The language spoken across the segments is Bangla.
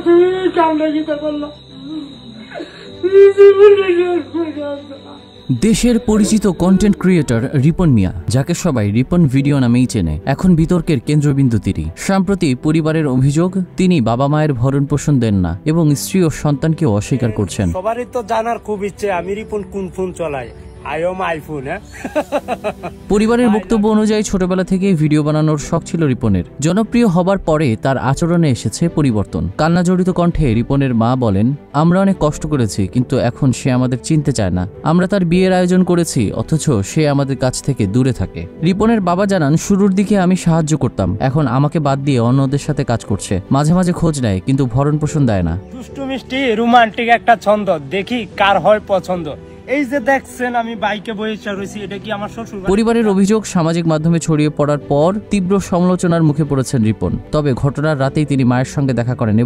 তুমি কামড়া গীতা করলাম। দেশের পরিচিত কন্টেন্ট ক্রিয়েটর রিপন মিয়া, যাকে সবাই রিপন ভিডিও নামেই চেনে, এখন বিতর্কের কেন্দ্রবিন্দু তিনি। সম্প্রতি পরিবারের অভিযোগ তিনি বাবা মায়ের ভরণ পোষণ দেন না এবং স্ত্রী ও সন্তানকেও অস্বীকার করছেন। সবারই তো জানার খুব ইচ্ছে আমি রিপন কোন ফোন চালাই। পরিবারের বক্তব্য অনুযায়ী ছোটবেলা থেকে ভিডিও বানানোর শখ ছিল রিপনের। জনপ্রিয় হবার পরে তার আচরণে এসেছে পরিবর্তন। কান্নাজড়িত কণ্ঠে রিপনের মা বলেন, আমরা অনেক কষ্ট করেছি, কিন্তু এখন সে আমাদের চিনতে চায় না। আমরা তার বিয়ের আয়োজন করেছি, অথচ সে আমাদের কাছ থেকে দূরে থাকে। রিপনের বাবা জানান, শুরুর দিকে আমি সাহায্য করতাম, এখন আমাকে বাদ দিয়ে অন্যদের সাথে কাজ করছে। মাঝে মাঝে খোঁজ নেয়, কিন্তু ভরণ পোষণ দেয় না। দুষ্টু মিষ্টি রোমান্টিক একটা ছন্দ, দেখি কার হয় পছন্দ। এই যে দেখছেন আমি বাইকে বসে রয়েছি, এটা কি আমার শ্বশুর? পরিবারের অভিযোগ সামাজিক মাধ্যমে ছড়িয়ে পড়ার পর তীব্র সমালোচনার মুখে পড়েছেন রিপন। তবে ঘটনার রাতেই তিনি মায়ের সঙ্গে দেখা করেন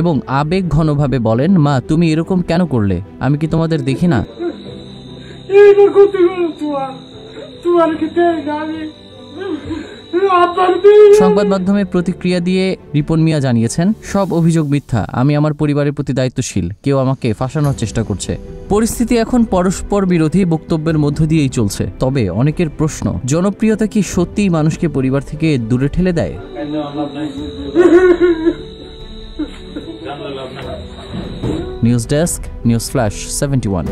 এবং আবেগ ঘনভাবে বলেন, মা তুমি এরকম কেন করলে? আমি কি তোমাদের দেখি না? সংবাদ মাধ্যমে প্রতিক্রিয়া দিয়ে রিপন মিয়া জানিয়েছেন, সব অভিযোগ মিথ্যা। আমি আমার পরিবারের প্রতি দায়িত্বশীল, কেউ আমাকে ফাঁসানোর চেষ্টা করছে। পরিস্থিতি এখন পরস্পর বিরোধী বক্তব্যের মধ্য দিয়েই চলছে। তবে অনেকের প্রশ্ন, জনপ্রিয়তা কি সত্যিই মানুষকে পরিবার থেকে দূরে ঠেলে দেয়? News desk, news flash 71।